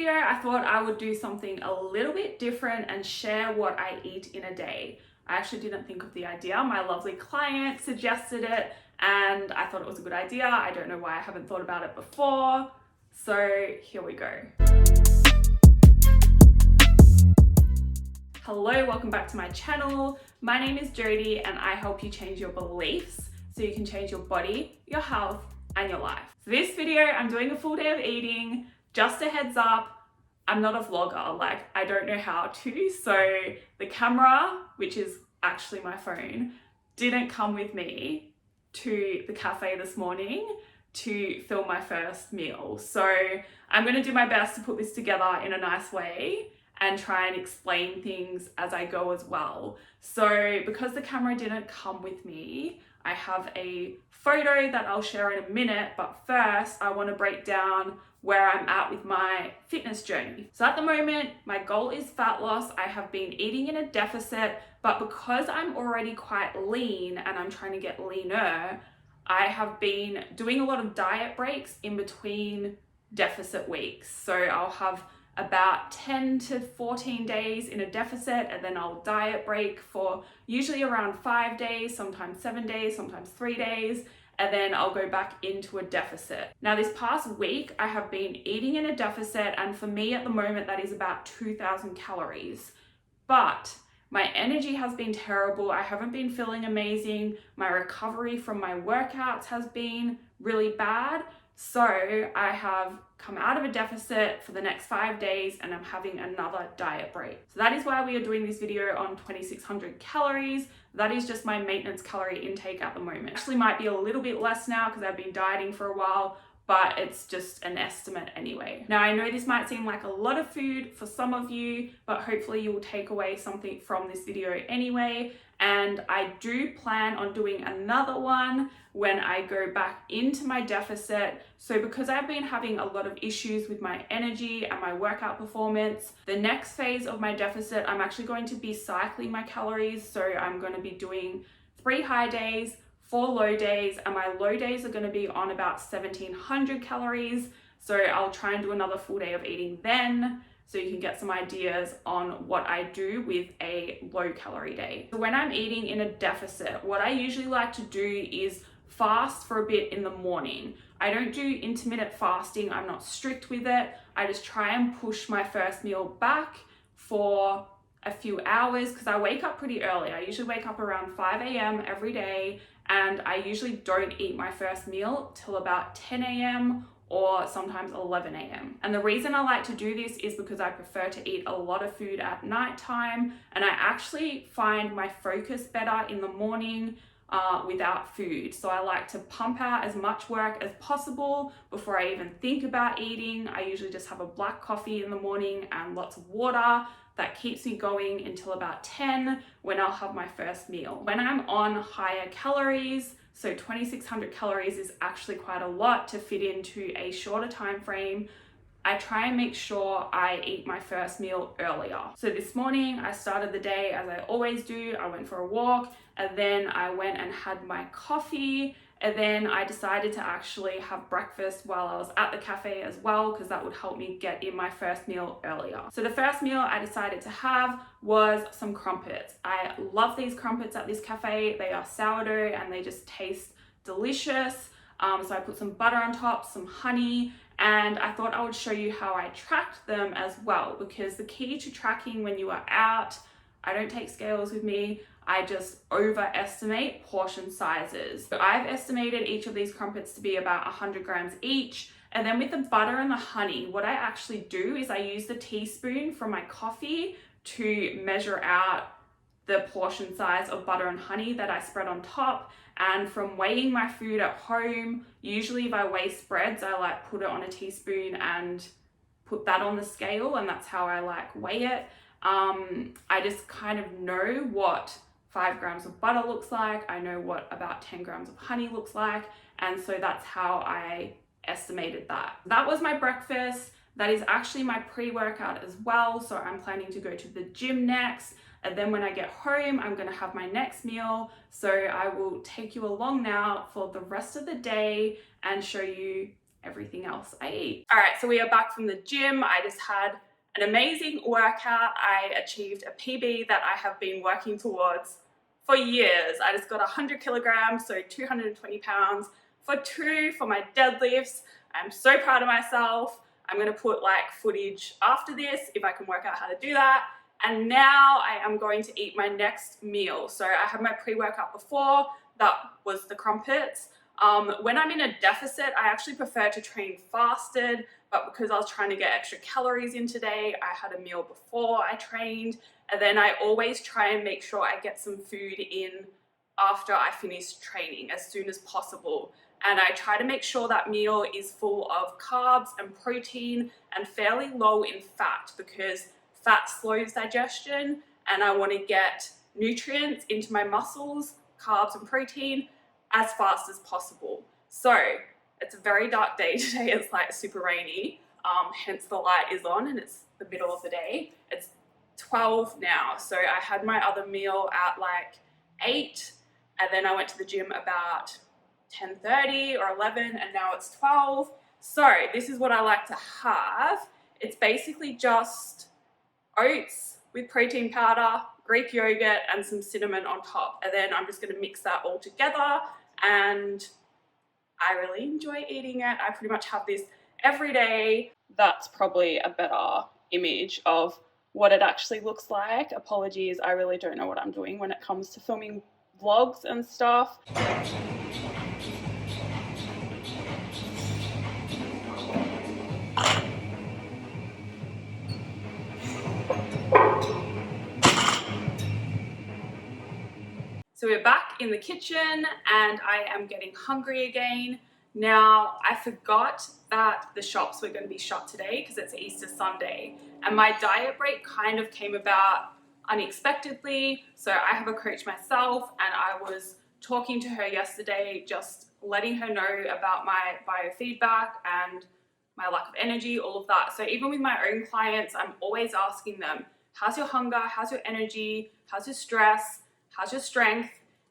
video, I thought I would do something a little bit different and share what I eat in a day. I actually didn't think of the idea. My lovely client suggested it and I thought it was a good idea. I don't know why I haven't thought about it before. So here we go. Hello, welcome back to my channel. My name is Jodie and I help you change your beliefs so you can change your body, your health, and your life. For this video, I'm doing a full day of eating. Just a heads up, I'm not a vlogger, like I don't know how to, so the camera, which is actually my phone, didn't come with me to the cafe this morning to film my first meal. So I'm gonna do my best to put this together in a nice way and try and explain things as I go as well. So because the camera didn't come with me, I have a photo that I'll share in a minute, but first I want to break down where I'm at with my fitness journey. So at the moment, my goal is fat loss. I have been eating in a deficit, but because I'm already quite lean and I'm trying to get leaner, I have been doing a lot of diet breaks in between deficit weeks. So I'll have about 10 to 14 days in a deficit, and then I'll diet break for usually around 5 days, sometimes 7 days, sometimes 3 days, and then I'll go back into a deficit. Now this past week, I have been eating in a deficit, and for me at the moment, that is about 2,000 calories. But my energy has been terrible. I haven't been feeling amazing. My recovery from my workouts has been really bad. So I have come out of a deficit for the next 5 days and I'm having another diet break. So that is why we are doing this video on 2,600 calories. That is just my maintenance calorie intake at the moment. Actually might be a little bit less now because I've been dieting for a while, but it's just an estimate anyway. Now I know this might seem like a lot of food for some of you, but hopefully you will take away something from this video anyway. And I do plan on doing another one when I go back into my deficit. So because I've been having a lot of issues with my energy and my workout performance, the next phase of my deficit, I'm actually going to be cycling my calories. So I'm going to be doing 3 high days, 4 low days, and my low days are going to be on about 1,700 calories. So I'll try and do another full day of eating then, so you can get some ideas on what I do with a low calorie day. So when I'm eating in a deficit, what I usually like to do is fast for a bit in the morning. I don't do intermittent fasting. I'm not strict with it. I just try and push my first meal back for a few hours because I wake up pretty early. I usually wake up around 5 a.m. every day, and I usually don't eat my first meal till about 10 a.m. or sometimes 11 a.m. And the reason I like to do this is because I prefer to eat a lot of food at nighttime, and I actually find my focus better in the morning without food. So I like to pump out as much work as possible before I even think about eating. I usually just have a black coffee in the morning and lots of water. That keeps me going until about 10 when I'll have my first meal. When I'm on higher calories, so 2,600 calories is actually quite a lot to fit into a shorter time frame, I try and make sure I eat my first meal earlier. So this morning I started the day as I always do. I went for a walk and then I went and had my coffee, and then I decided to actually have breakfast while I was at the cafe as well, because that would help me get in my first meal earlier. So the first meal I decided to have was some crumpets. I love these crumpets at this cafe. They are sourdough and they just taste delicious. So I put some butter on top, some honey, and I thought I would show you how I tracked them as well, because the key to tracking when you are out, I don't take scales with me, I just overestimate portion sizes. So I've estimated each of these crumpets to be about 100 grams each. And then with the butter and the honey, what I actually do is I use the teaspoon from my coffee to measure out the portion size of butter and honey that I spread on top. And from weighing my food at home, usually if I weigh spreads, I like put it on a teaspoon and put that on the scale, and that's how I like weigh it. I just kind of know what 5 grams of butter looks like. I know what about 10 grams of honey looks like. And so that's how I estimated that. That was my breakfast. That is actually my pre-workout as well. So I'm planning to go to the gym next. And then when I get home, I'm gonna have my next meal. So I will take you along now for the rest of the day and show you everything else I eat. All right, so we are back from the gym. I just had an amazing workout. I achieved a PB that I have been working towards for years. I just got 100 kilograms, so 220 pounds for 2 for my deadlifts. I'm so proud of myself. I'm gonna put like footage after this if I can work out how to do that. And now I am going to eat my next meal. So I had my pre-workout before, that was the crumpets. When I'm in a deficit, I actually prefer to train fasted, but because I was trying to get extra calories in today, I had a meal before I trained, and then I always try and make sure I get some food in after I finish training as soon as possible. And I try to make sure that meal is full of carbs and protein and fairly low in fat, because fat slows digestion and I want to get nutrients into my muscles, carbs and protein, as fast as possible. So it's a very dark day today. It's like super rainy, hence the light is on and it's the middle of the day. It's 12 now, so I had my other meal at like 8, and then I went to the gym about 10:30 or 11, and now it's 12. So this is what I like to have. It's basically just oats with protein powder, Greek yogurt, and some cinnamon on top. And then I'm just gonna mix that all together, and I really enjoy eating it. I pretty much have this every day. That's probably a better image of what it actually looks like. Apologies, I really don't know what I'm doing when it comes to filming vlogs and stuff. So we're back in the kitchen and I am getting hungry again. Now, I forgot that the shops were going to be shut today because it's Easter Sunday, and my diet break kind of came about unexpectedly. So I have a coach myself, and I was talking to her yesterday, just letting her know about my biofeedback and my lack of energy, all of that. So even with my own clients, I'm always asking them, how's your hunger? How's your energy? How's your stress? How's your strength?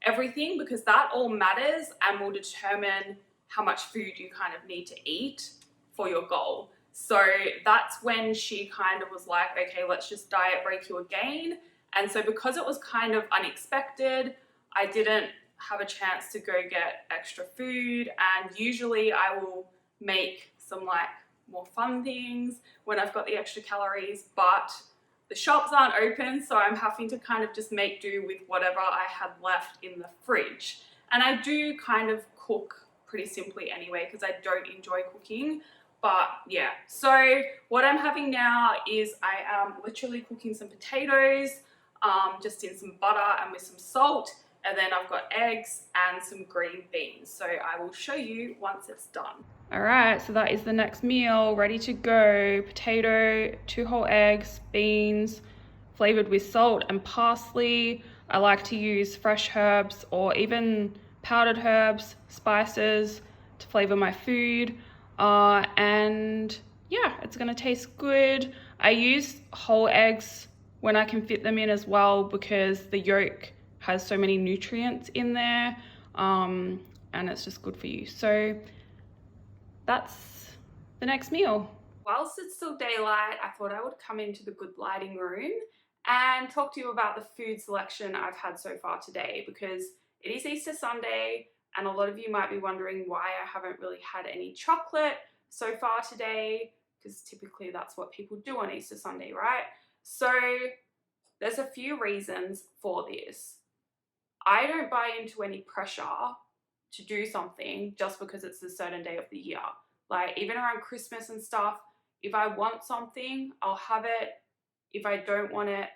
Everything, because that all matters and will determine how much food you kind of need to eat for your goal. So that's when she kind of was like, okay, let's just diet break you again. And so because it was kind of unexpected, I didn't have a chance to go get extra food. And usually I will make some like more fun things when I've got the extra calories, but the shops aren't open, so I'm having to kind of just make do with whatever I had left in the fridge. And I do kind of cook pretty simply anyway, because I don't enjoy cooking. But yeah, so what I'm having now is I am literally cooking some potatoes, just in some butter and with some salt. And then I've got eggs and some green beans. So I will show you once it's done. All right, so that is the next meal, ready to go. Potato, 2 whole eggs, beans, flavored with salt and parsley. I like to use fresh herbs or even powdered herbs, spices to flavor my food. And yeah, it's gonna taste good. I use whole eggs when I can fit them in as well, because the yolk has so many nutrients in there, and it's just good for you. So that's the next meal. Whilst it's still daylight, I thought I would come into the good lighting room and talk to you about the food selection I've had so far today, because it is Easter Sunday and a lot of you might be wondering why I haven't really had any chocolate so far today, because typically that's what people do on Easter Sunday, right? So there's a few reasons for this. I don't buy into any pressure to do something just because it's a certain day of the year. Like even around Christmas and stuff, if I want something, I'll have it. If I don't want it,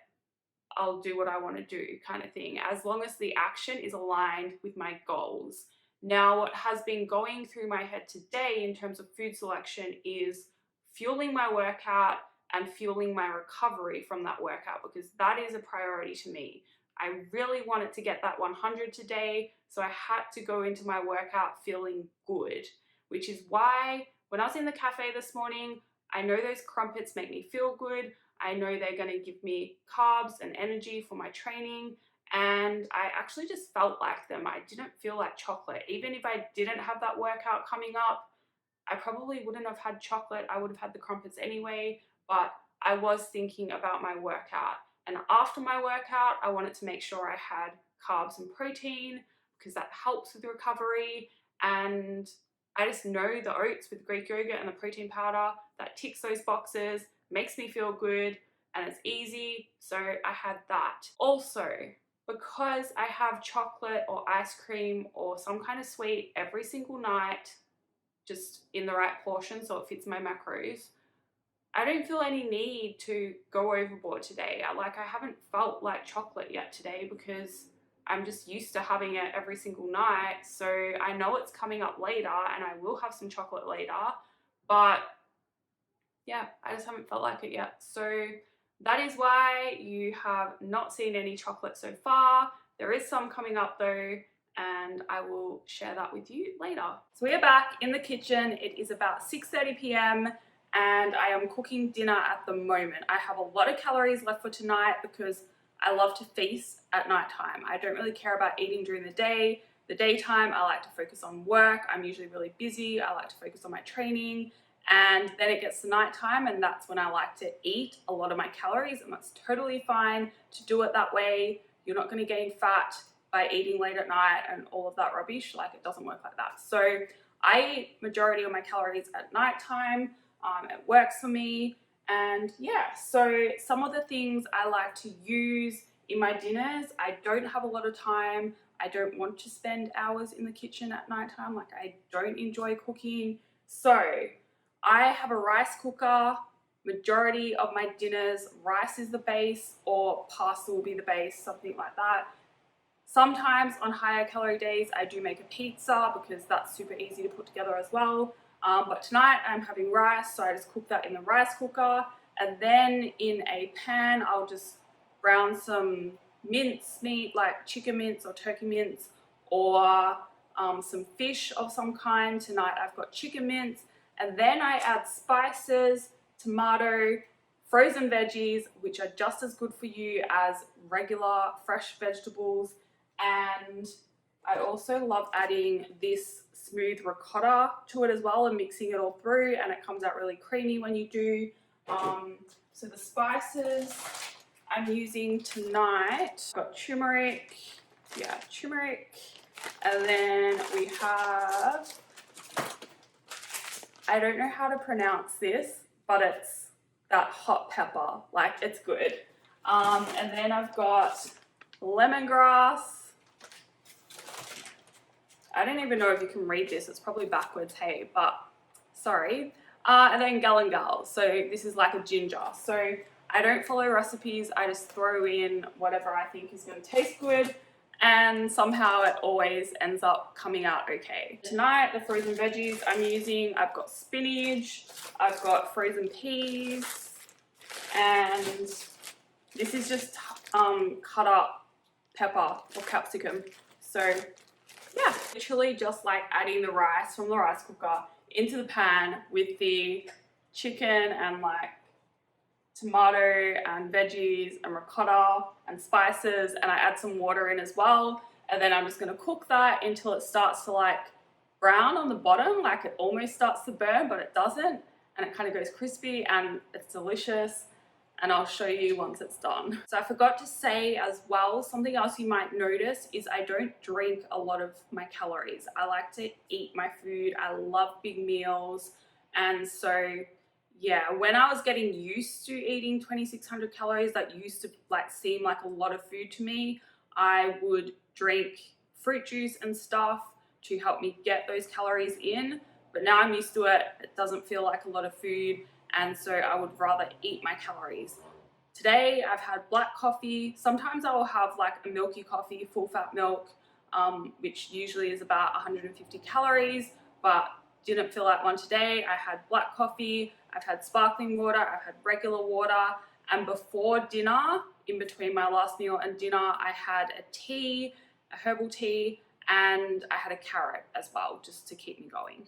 I'll do what I want to do, kind of thing, as long as the action is aligned with my goals. Now, what has been going through my head today in terms of food selection is fueling my workout and fueling my recovery from that workout, because that is a priority to me. I really wanted to get that 100 today, so I had to go into my workout feeling good, which is why when I was in the cafe this morning, I know those crumpets make me feel good. I know they're going to give me carbs and energy for my training, and I actually just felt like them. I didn't feel like chocolate. Even if I didn't have that workout coming up, I probably wouldn't have had chocolate. I would have had the crumpets anyway, but I was thinking about my workout. And after my workout, I wanted to make sure I had carbs and protein because that helps with recovery. And I just know the oats with Greek yogurt and the protein powder, that ticks those boxes, makes me feel good, and it's easy. So I had that. Also, because I have chocolate or ice cream or some kind of sweet every single night, just in the right portion so it fits my macros, I don't feel any need to go overboard today. I haven't felt like chocolate yet today because I'm just used to having it every single night. So I know it's coming up later and I will have some chocolate later, but yeah, I just haven't felt like it yet. So that is why you have not seen any chocolate so far. There is some coming up though, and I will share that with you later. So we are back in the kitchen. It is about 6:30 p.m. and I am cooking dinner at the moment. I have a lot of calories left for tonight because I love to feast at nighttime. I don't really care about eating during the day. The daytime, I like to focus on work. I'm usually really busy. I like to focus on my training. And then it gets to nighttime and that's when I like to eat a lot of my calories, and that's totally fine to do it that way. You're not going to gain fat by eating late at night and all of that rubbish. Like, it doesn't work like that. So I eat majority of my calories at nighttime. It works for me. And yeah, so some of the things I like to use in my dinners, I don't have a lot of time. I don't want to spend hours in the kitchen at nighttime. Like, I don't enjoy cooking. So I have a rice cooker. Majority of my dinners, rice is the base or pasta will be the base, something like that. Sometimes on higher calorie days, I do make a pizza because that's super easy to put together as well. But tonight I'm having rice, so I just cook that in the rice cooker. And then in a pan, I'll just brown some mince meat, like chicken mince or turkey mince, or some fish of some kind. Tonight I've got chicken mince. And then I add spices, tomato, frozen veggies, which are just as good for you as regular fresh vegetables. And I also love adding this smooth ricotta to it as well and mixing it all through, and it comes out really creamy when you do. So the spices I'm using tonight, I've got turmeric, and then we have, I don't know how to pronounce this, but it's that hot pepper, like, it's good. And then I've got lemongrass. I don't even know if you can read this, it's probably backwards, hey, but sorry. And then galangal, so this is like a ginger. So I don't follow recipes, I just throw in whatever I think is gonna taste good, and somehow it always ends up coming out okay. Tonight, the frozen veggies I'm using, I've got spinach, I've got frozen peas, and this is just cut up pepper or capsicum. So yeah, literally just like adding the rice from the rice cooker into the pan with the chicken and like tomato and veggies and ricotta and spices, and I add some water in as well. And then I'm just gonna cook that until it starts to like brown on the bottom, like it almost starts to burn, but it doesn't. And it kind of goes crispy and it's delicious. And I'll show you once it's done. So I forgot to say as well, something else you might notice is I don't drink a lot of my calories. I like to eat my food. I love big meals. And so yeah, when I was getting used to eating 2,600 calories, that used to like seem like a lot of food to me. I would drink fruit juice and stuff to help me get those calories in. But now I'm used to it. It doesn't feel like a lot of food. And so I would rather eat my calories. Today I've had black coffee. Sometimes I will have like a milky coffee, full fat milk, which usually is about 150 calories, but didn't feel like one today. I had black coffee, I've had sparkling water, I've had regular water, and before dinner, in between my last meal and dinner, I had a tea, a herbal tea, and I had a carrot as well, just to keep me going.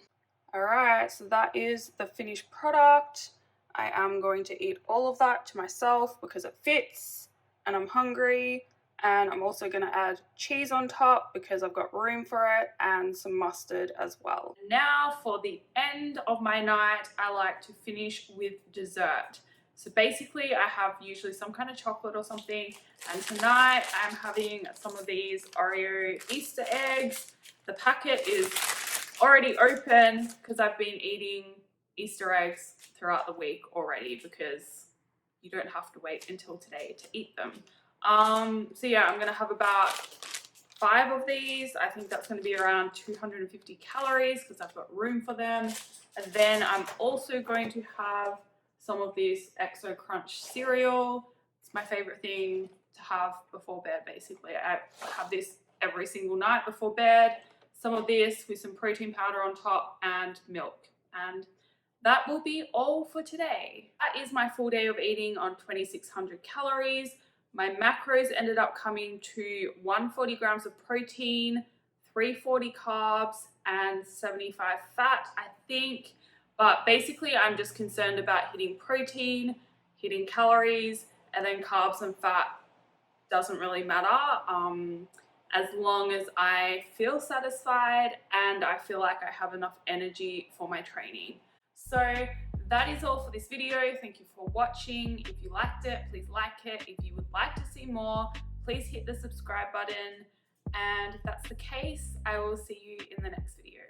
All right, so that is the finished product. I am going to eat all of that to myself because it fits and I'm hungry, And I'm also going to add cheese on top because I've got room for it, and some mustard as well. Now for the end of my night, I like to finish with dessert. So basically I have usually some kind of chocolate or something, and tonight I'm having some of these Oreo Easter eggs. The packet is already open because I've been eating Easter eggs throughout the week already, because you don't have to wait until today to eat them. So yeah, I'm gonna have about 5 of these. I think that's gonna be around 250 calories because I've got room for them. And then I'm also going to have some of this Exo Crunch cereal. It's my favorite thing to have before bed, basically. I have this every single night before bed. Some of this with some protein powder on top and milk. And that will be all for today. That is my full day of eating on 2,600 calories. My macros ended up coming to 140 grams of protein, 340 carbs, and 75 fat, I think. But basically, I'm just concerned about hitting protein, hitting calories, and then carbs and fat doesn't really matter. As long as I feel satisfied and I feel like I have enough energy for my training. So that is all for this video. Thank you for watching. If you liked it, please like it. If you would like to see more, please hit the subscribe button. And if that's the case, I will see you in the next video.